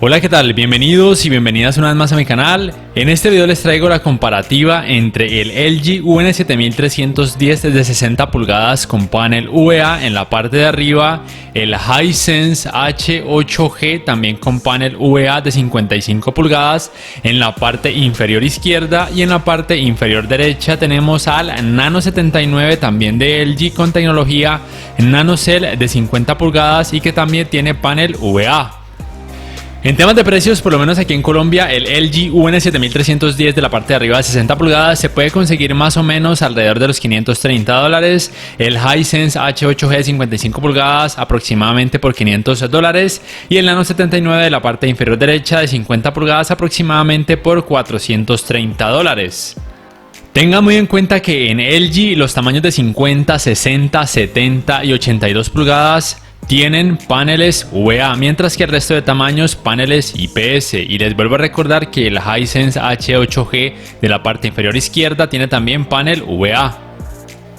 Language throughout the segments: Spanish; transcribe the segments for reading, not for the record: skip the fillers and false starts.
Hola, ¿qué tal? Bienvenidos y bienvenidas una vez más a mi canal. En este video les traigo la comparativa entre el LG UN7310 de 60 pulgadas con panel VA en la parte de arriba, el Hisense H8G también con panel VA de 55 pulgadas en la parte inferior izquierda, y en la parte inferior derecha tenemos al Nano 79 también de LG con tecnología NanoCell de 50 pulgadas y que también tiene panel VA. En temas de precios, por lo menos aquí en Colombia, el LG UN7310 de la parte de arriba de 60 pulgadas se puede conseguir más o menos alrededor de los $530, el Hisense H8G de 55 pulgadas aproximadamente por $500 y el Nano 79 de la parte inferior derecha de 50 pulgadas aproximadamente por $430. Tenga muy en cuenta que en LG los tamaños de 50, 60, 70 y 82 pulgadas tienen paneles VA, mientras que el resto de tamaños paneles IPS. Y les vuelvo a recordar que el Hisense H8G de la parte inferior izquierda tiene también panel VA.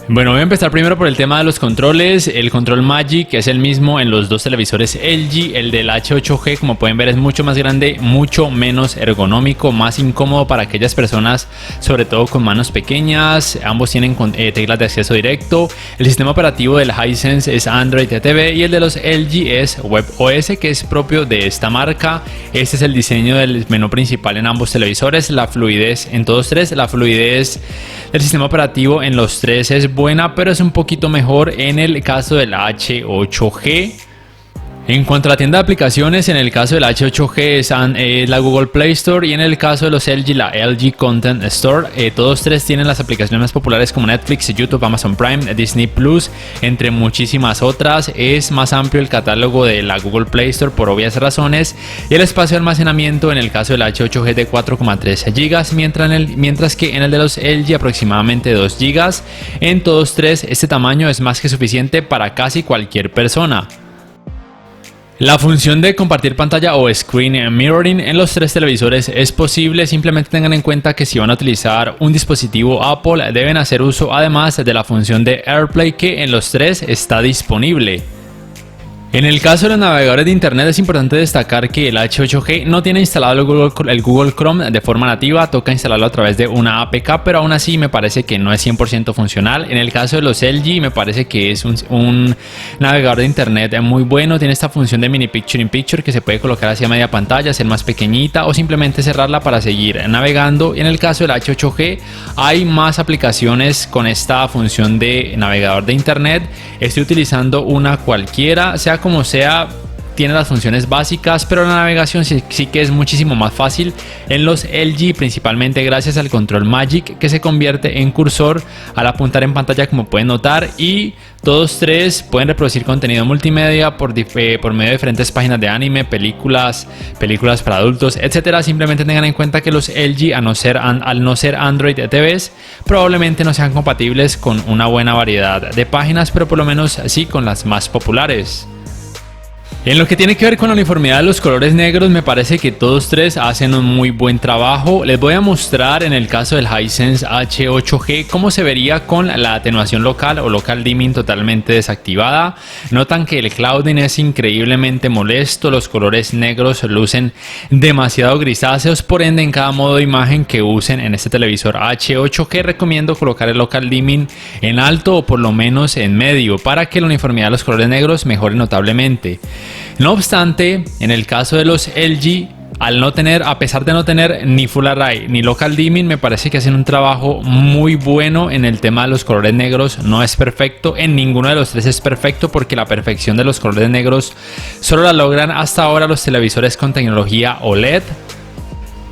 Bueno, voy a empezar primero por el tema de los controles. El control Magic es el mismo en los dos televisores LG. El del H8G, como pueden ver, es mucho más grande, mucho menos ergonómico, más incómodo para aquellas personas, sobre todo con manos pequeñas. Ambos tienen teclas de acceso directo. El sistema operativo del Hisense es Android TV y el de los LG es WebOS, que es propio de esta marca. Este es el diseño del menú principal en ambos televisores. La fluidez en todos tres, la fluidez del sistema operativo en los tres es buena, pero es un poquito mejor en el caso del H8G. En cuanto a la tienda de aplicaciones, en el caso del H8G es la Google Play Store y en el caso de los LG, la LG Content Store. Todos tres tienen las aplicaciones más populares como Netflix, YouTube, Amazon Prime, Disney Plus, entre muchísimas otras. Es más amplio el catálogo de la Google Play Store por obvias razones, y el espacio de almacenamiento en el caso del H8G de 4,3 GB, mientras que en el de los LG aproximadamente 2 GB. En todos tres este tamaño es más que suficiente para casi cualquier persona. La función de compartir pantalla o screen mirroring en los tres televisores es posible. Simplemente tengan en cuenta que si van a utilizar un dispositivo Apple deben hacer uso además de la función de AirPlay, que en los tres está disponible. En el caso de los navegadores de internet es importante destacar que el H8G no tiene instalado el Google Chrome de forma nativa, toca instalarlo a través de una APK, pero aún así me parece que no es 100% funcional. En el caso de los LG me parece que es un navegador de internet muy bueno, tiene esta función de mini picture in picture que se puede colocar hacia media pantalla, ser más pequeñita o simplemente cerrarla para seguir navegando. En el caso del H8G hay más aplicaciones con esta función de navegador de internet. Estoy utilizando una cualquiera, sea como sea, tiene las funciones básicas, pero la navegación sí que es muchísimo más fácil en los LG, principalmente gracias al control Magic, que se convierte en cursor al apuntar en pantalla, como pueden notar, y todos tres pueden reproducir contenido multimedia por medio de diferentes páginas de anime, películas para adultos, etcétera. Simplemente tengan en cuenta que los LG, al no ser Android TVs, probablemente no sean compatibles con una buena variedad de páginas, pero por lo menos sí con las más populares. En lo que tiene que ver con la uniformidad de los colores negros, me parece que todos tres hacen un muy buen trabajo. Les voy a mostrar en el caso del Hisense H8G cómo se vería con la atenuación local o local dimming totalmente desactivada. Notan que el clouding es increíblemente molesto, los colores negros lucen demasiado grisáceos, por ende en cada modo de imagen que usen en este televisor H8G recomiendo colocar el local dimming en alto o por lo menos en medio para que la uniformidad de los colores negros mejore notablemente. No obstante, en el caso de los LG, a pesar de no tener ni Full Array ni Local Dimming, me parece que hacen un trabajo muy bueno en el tema de los colores negros. No es perfecto, en ninguno de los tres es perfecto, porque la perfección de los colores negros solo la logran hasta ahora los televisores con tecnología OLED.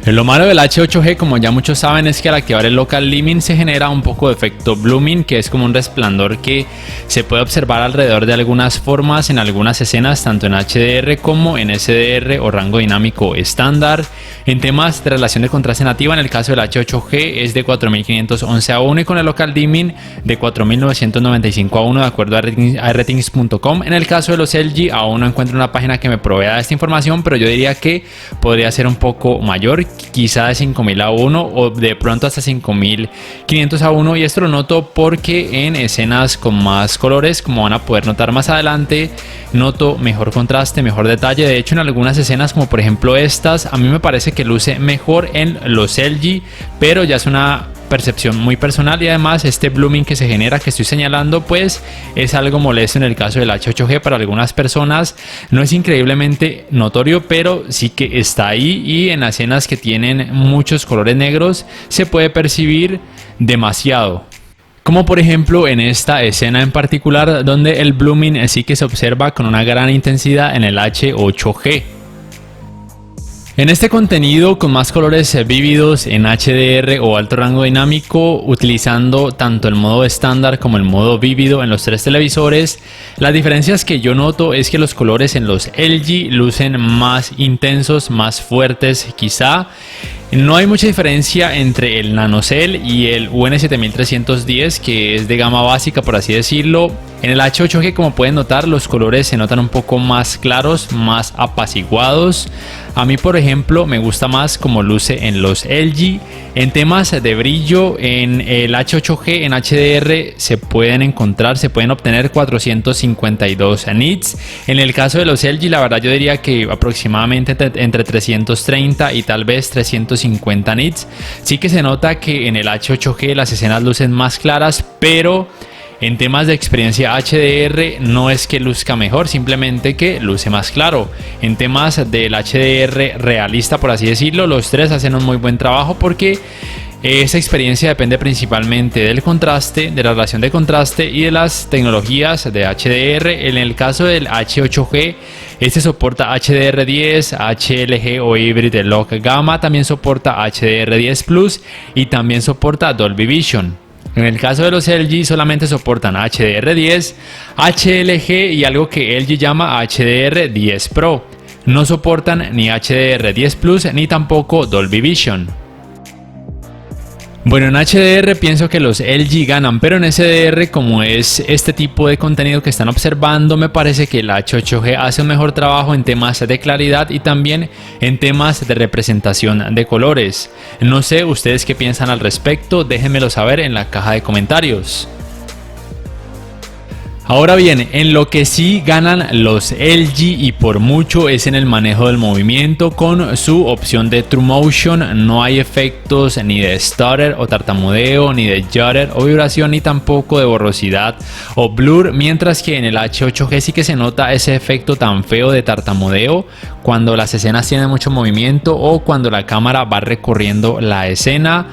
Lo malo del H8G, como ya muchos saben, es que al activar el Local Dimming se genera un poco de efecto blooming, que es como un resplandor que se puede observar alrededor de algunas formas en algunas escenas, tanto en HDR como en SDR o rango dinámico estándar. En temas de relación de contraste nativa, en el caso del H8G es de 4511 a 1 y con el Local Dimming de 4995 a 1 de acuerdo a ratings.com. En el caso de los LG aún no encuentro una página que me provea esta información, pero yo diría que podría ser un poco mayor. quizá de 5000:1 o de pronto hasta 5500:1, y esto lo noto porque en escenas con más colores, como van a poder notar más adelante, noto mejor contraste, mejor detalle. De hecho, en algunas escenas, como por ejemplo estas, a mí me parece que luce mejor en los LG, pero ya es una percepción muy personal, y además este blooming que se genera, que estoy señalando, pues es algo molesto en el caso del H8G para algunas personas. No es increíblemente notorio, pero sí que está ahí, y en las escenas que tienen muchos colores negros se puede percibir demasiado. Como por ejemplo en esta escena en particular, donde el blooming sí que se observa con una gran intensidad en el H8G. En este contenido con más colores vívidos en HDR o alto rango dinámico, utilizando tanto el modo estándar como el modo vívido en los tres televisores, las diferencias que yo noto es que los colores en los LG lucen más intensos, más fuertes quizá. No hay mucha diferencia entre el NanoCell y el UN7310, que es de gama básica, por así decirlo. En el H8G, como pueden notar, los colores se notan un poco más claros, más apaciguados. A mí, por ejemplo, me gusta más como luce en los LG. En temas de brillo, en el H8G en HDR se pueden obtener 452 nits. En el caso de los LG, la verdad yo diría que aproximadamente entre 330 y tal vez 350 nits. Sí que se nota que en el H8G las escenas lucen más claras, pero en temas de experiencia HDR no es que luzca mejor, simplemente que luce más claro. En temas del HDR realista, por así decirlo, los tres hacen un muy buen trabajo, porque esa experiencia depende principalmente del contraste, de la relación de contraste y de las tecnologías de HDR. En el caso del H8G, este soporta HDR10, HLG o Hybrid Lock Gamma, también soporta HDR10 Plus y también soporta Dolby Vision. En el caso de los LG solamente soportan HDR10, HLG y algo que LG llama HDR10 Pro. No soportan ni HDR10 Plus ni tampoco Dolby Vision. Bueno, en HDR pienso que los LG ganan, pero en SDR, como es este tipo de contenido que están observando, me parece que el H8G hace un mejor trabajo en temas de claridad y también en temas de representación de colores. No sé ustedes qué piensan al respecto, déjenmelo saber en la caja de comentarios. Ahora bien, en lo que sí ganan los LG y por mucho es en el manejo del movimiento con su opción de True Motion. No hay efectos ni de stutter o tartamudeo, ni de judder o vibración, ni tampoco de borrosidad o blur, mientras que en el H8G sí que se nota ese efecto tan feo de tartamudeo cuando las escenas tienen mucho movimiento o cuando la cámara va recorriendo la escena.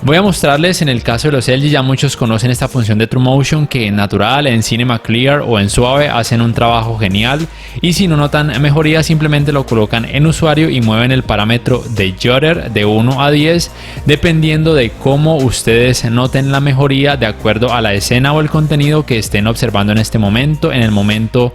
Voy a mostrarles en el caso de los LG, ya muchos conocen esta función de True Motion, que en natural, en Cinema Clear o en suave hacen un trabajo genial, y si no notan mejoría simplemente lo colocan en usuario y mueven el parámetro de Judder de 1 a 10 dependiendo de cómo ustedes noten la mejoría de acuerdo a la escena o el contenido que estén observando en este momento. En el momento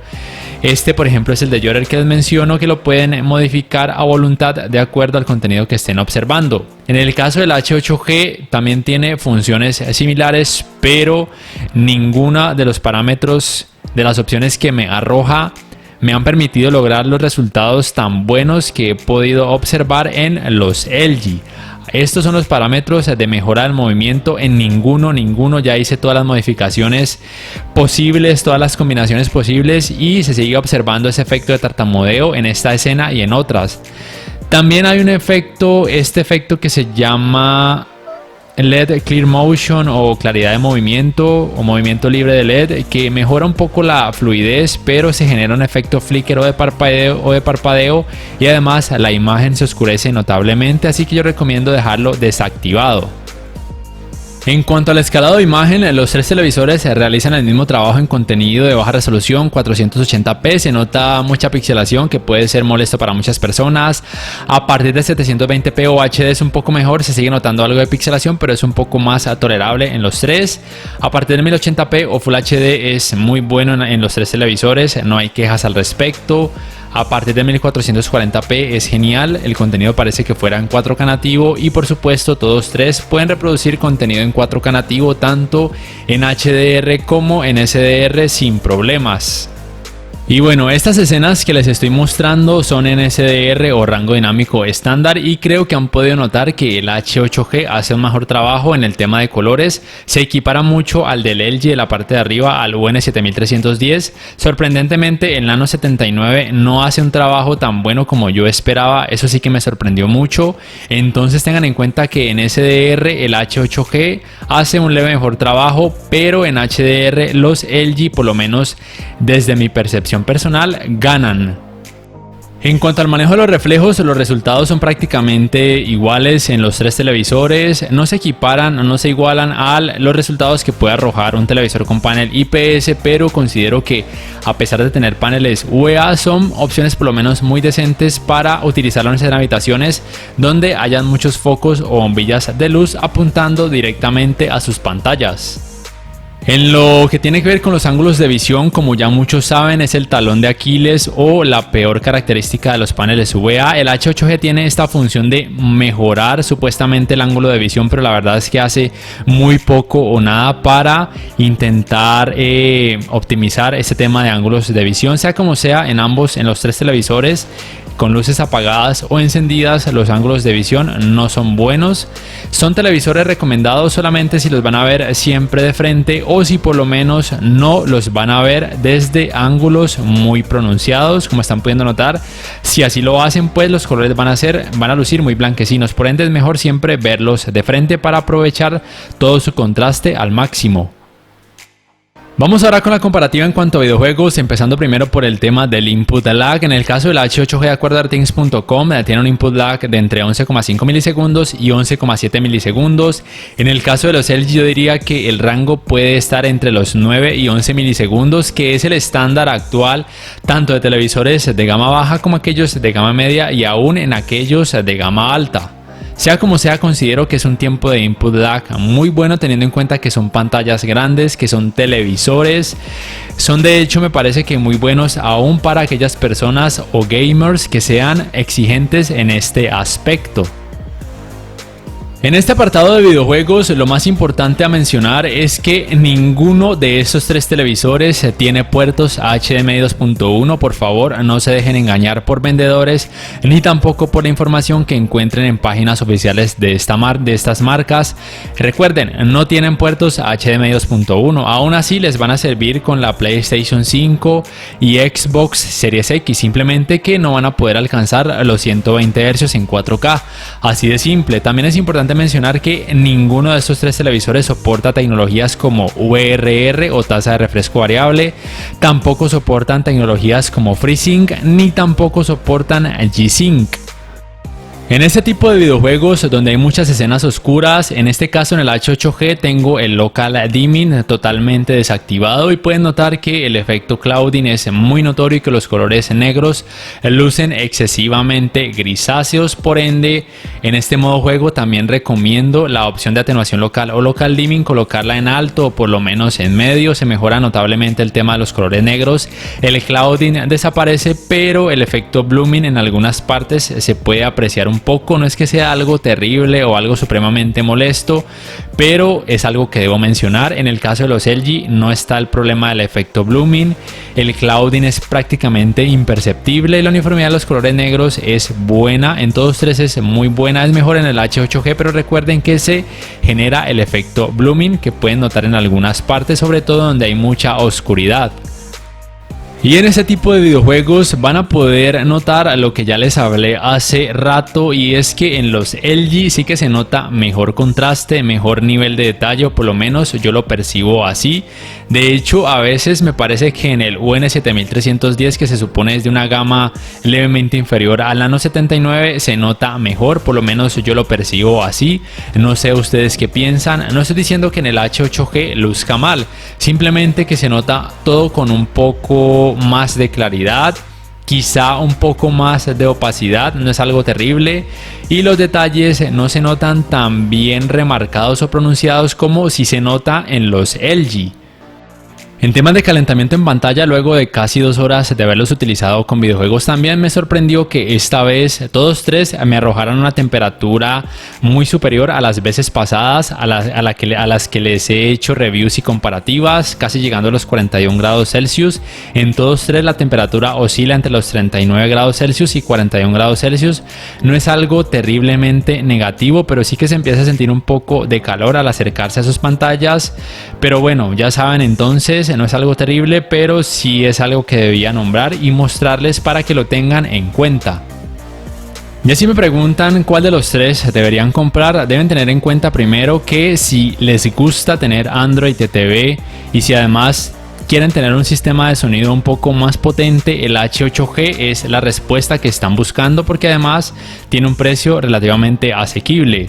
este, por ejemplo, es el de Judder que les menciono, que lo pueden modificar a voluntad de acuerdo al contenido que estén observando. En el caso del H8G también tiene funciones similares, pero ninguna de los parámetros de las opciones que me arroja me han permitido lograr los resultados tan buenos que he podido observar en los LG. Estos son los parámetros de mejora del movimiento. En ninguno ya hice todas las modificaciones posibles, todas las combinaciones posibles, y se sigue observando ese efecto de tartamudeo en esta escena y en otras. También hay un efecto, este efecto que se llama LED Clear Motion o claridad de movimiento o movimiento libre de LED, que mejora un poco la fluidez, pero se genera un efecto flicker o de parpadeo y además la imagen se oscurece notablemente, así que yo recomiendo dejarlo desactivado. En cuanto al escalado de imagen, los tres televisores realizan el mismo trabajo en contenido de baja resolución 480p. Se nota mucha pixelación que puede ser molesto para muchas personas. A partir de 720p o HD es un poco mejor, se sigue notando algo de pixelación, pero es un poco más tolerable en los tres. A partir de 1080p o Full HD es muy bueno en los tres televisores, no hay quejas al respecto. A partir de 1440p es genial, el contenido parece que fuera en 4K nativo, y por supuesto todos tres pueden reproducir contenido en 4K nativo tanto en HDR como en SDR sin problemas. Y bueno, estas escenas que les estoy mostrando son en SDR o rango dinámico estándar, y creo que han podido notar que el H8G hace un mejor trabajo en el tema de colores. Se equipara mucho al del LG de la parte de arriba, al UN7310. Sorprendentemente el Nano 79 no hace un trabajo tan bueno como yo esperaba, eso sí que me sorprendió mucho. Entonces tengan en cuenta que en SDR el H8G hace un leve mejor trabajo, pero en HDR los LG, por lo menos desde mi percepción personal, ganan. En cuanto al manejo de los reflejos, los resultados son prácticamente iguales en los tres televisores. No se equiparan, no se igualan a los resultados que puede arrojar un televisor con panel IPS, pero considero que a pesar de tener paneles UEA son opciones por lo menos muy decentes para utilizarlos en habitaciones donde hayan muchos focos o bombillas de luz apuntando directamente a sus pantallas. En lo que tiene que ver con los ángulos de visión, como ya muchos saben, es el talón de Aquiles o la peor característica de los paneles UEA. El H8G tiene esta función de mejorar supuestamente el ángulo de visión, pero la verdad es que hace muy poco o nada para intentar optimizar este tema de ángulos de visión. Sea como sea, en los tres televisores, con luces apagadas o encendidas, los ángulos de visión no son buenos. Son televisores recomendados solamente si los van a ver siempre de frente, o si por lo menos no los van a ver desde ángulos muy pronunciados, como están pudiendo notar. Si así lo hacen, pues los colores van a lucir muy blanquecinos. Por ende es mejor siempre verlos de frente para aprovechar todo su contraste al máximo. Vamos ahora con la comparativa en cuanto a videojuegos, empezando primero por el tema del input lag. En el caso del H8G, de acuerdo a Artings.com, tiene un input lag de entre 11,5 milisegundos y 11,7 milisegundos. En el caso de los LG, yo diría que el rango puede estar entre los 9 y 11 milisegundos, que es el estándar actual tanto de televisores de gama baja como aquellos de gama media y aún en aquellos de gama alta. Sea como sea, considero que es un tiempo de input lag muy bueno, teniendo en cuenta que son pantallas grandes, que son televisores. Son de hecho, me parece que muy buenos aún para aquellas personas o gamers que sean exigentes en este aspecto. En este apartado de videojuegos, lo más importante a mencionar es que ninguno de estos tres televisores tiene puertos HDMI 2.1. Por favor, no se dejen engañar por vendedores ni tampoco por la información que encuentren en páginas oficiales de estas marcas. Recuerden, no tienen puertos HDMI 2.1. Aún así les van a servir con la PlayStation 5 y Xbox Series X, simplemente que no van a poder alcanzar los 120 Hz en 4K. Así de simple. También es importante mencionar que ninguno de estos tres televisores soporta tecnologías como VRR o tasa de refresco variable, tampoco soportan tecnologías como FreeSync ni tampoco soportan G-Sync. En este tipo de videojuegos donde hay muchas escenas oscuras, en este caso en el H8G tengo el Local Dimming totalmente desactivado, y pueden notar que el efecto clouding es muy notorio y que los colores negros lucen excesivamente grisáceos. Por ende, en este modo juego también recomiendo la opción de atenuación local o Local Dimming, colocarla en alto o por lo menos en medio. Se mejora notablemente el tema de los colores negros, el clouding desaparece, pero el efecto blooming en algunas partes se puede apreciar un poco. No es que sea algo terrible o algo supremamente molesto, pero es algo que debo mencionar. En el caso de los LG no está el problema del efecto blooming, el clouding es prácticamente imperceptible y la uniformidad de los colores negros es buena, en todos tres es muy buena. Es mejor en el H8G, pero recuerden que se genera el efecto blooming que pueden notar en algunas partes, sobre todo donde hay mucha oscuridad. Y en este tipo de videojuegos van a poder notar lo que ya les hablé hace rato, y es que en los LG sí que se nota mejor contraste, mejor nivel de detalle, o por lo menos yo lo percibo así. De hecho, a veces me parece que en el UN7310, que se supone es de una gama levemente inferior al Nano 79, se nota mejor, por lo menos yo lo percibo así. No sé ustedes qué piensan. No estoy diciendo que en el H8G luzca mal, simplemente que se nota todo con un poco más de claridad, quizá un poco más de opacidad, no es algo terrible, y los detalles no se notan tan bien remarcados o pronunciados como si se nota en los LG. En temas de calentamiento en pantalla, luego de casi 2 horas de haberlos utilizado con videojuegos, también me sorprendió que esta vez todos tres me arrojaron una temperatura muy superior a las veces pasadas, a las que les he hecho reviews y comparativas, casi llegando a los 41 grados Celsius. En todos tres la temperatura oscila entre los 39 grados Celsius y 41 grados Celsius. No es algo terriblemente negativo, pero sí que se empieza a sentir un poco de calor al acercarse a sus pantallas. Pero bueno, ya saben, entonces no es algo terrible, pero sí es algo que debía nombrar y mostrarles para que lo tengan en cuenta. Y si me preguntan cuál de los tres deberían comprar, deben tener en cuenta primero que si les gusta tener Android TV y si además quieren tener un sistema de sonido un poco más potente, el H8G es la respuesta que están buscando, porque además tiene un precio relativamente asequible.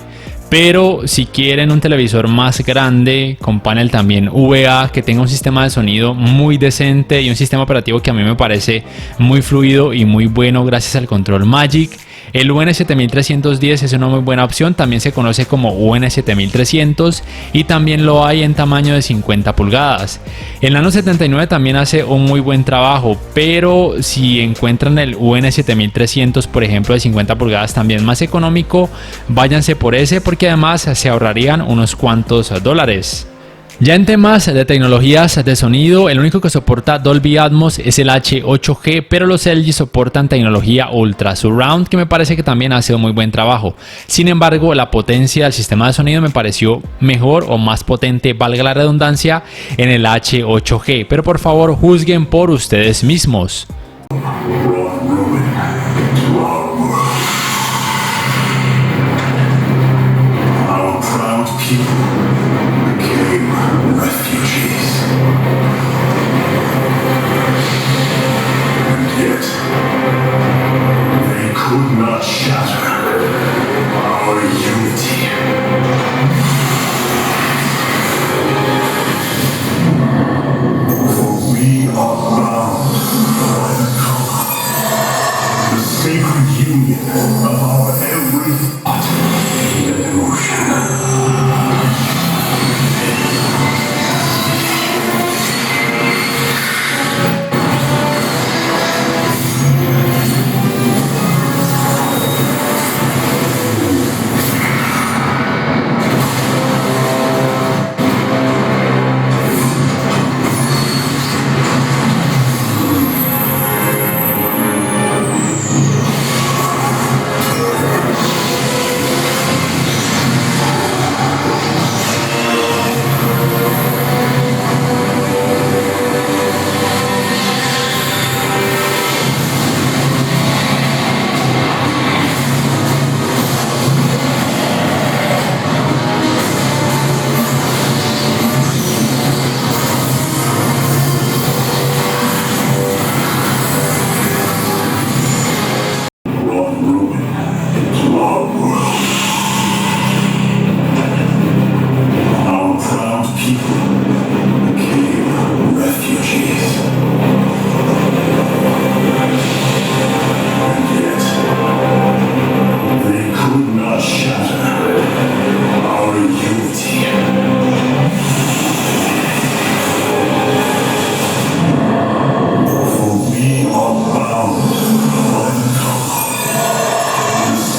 Pero si quieren un televisor más grande, con panel también VA, que tenga un sistema de sonido muy decente y un sistema operativo que a mí me parece muy fluido y muy bueno gracias al control Magic, el UN7310 es una muy buena opción. También se conoce como UN7300 y también lo hay en tamaño de 50 pulgadas. El Nano 79 también hace un muy buen trabajo, pero si encuentran el UN7300, por ejemplo, de 50 pulgadas también más económico, váyanse por ese, porque además se ahorrarían unos cuantos dólares. Ya en temas de tecnologías de sonido, el único que soporta Dolby Atmos es el H8G, pero los LG soportan tecnología Ultra Surround, que me parece que también hace un muy buen trabajo. Sin embargo, la potencia del sistema de sonido me pareció mejor o más potente, valga la redundancia, en el H8G, pero por favor juzguen por ustedes mismos.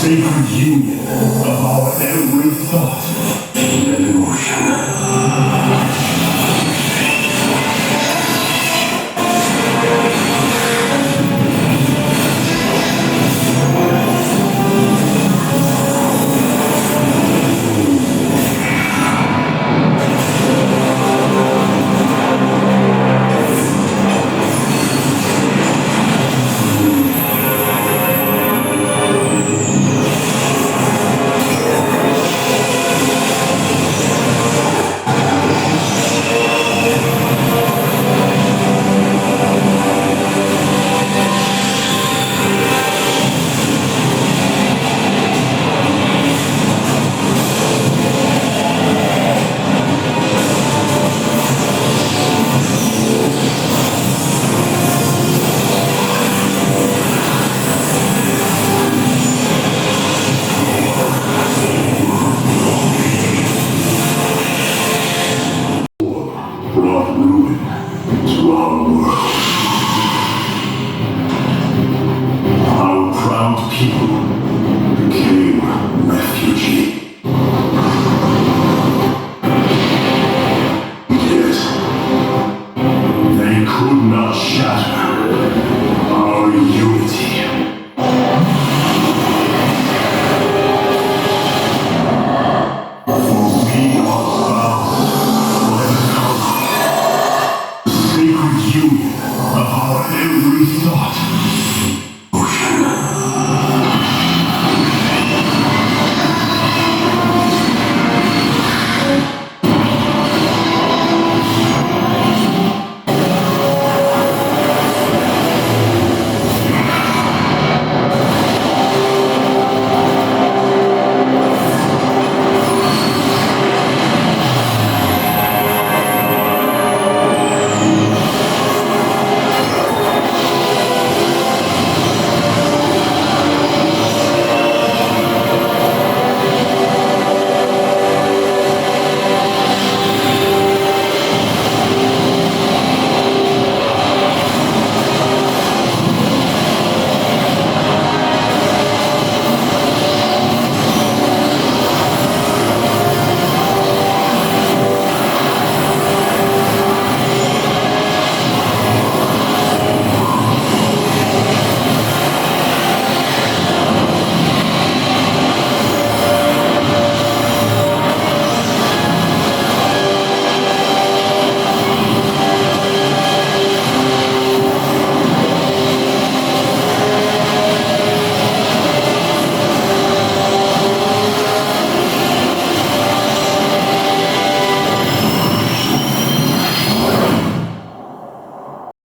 Sacred union of our every thought.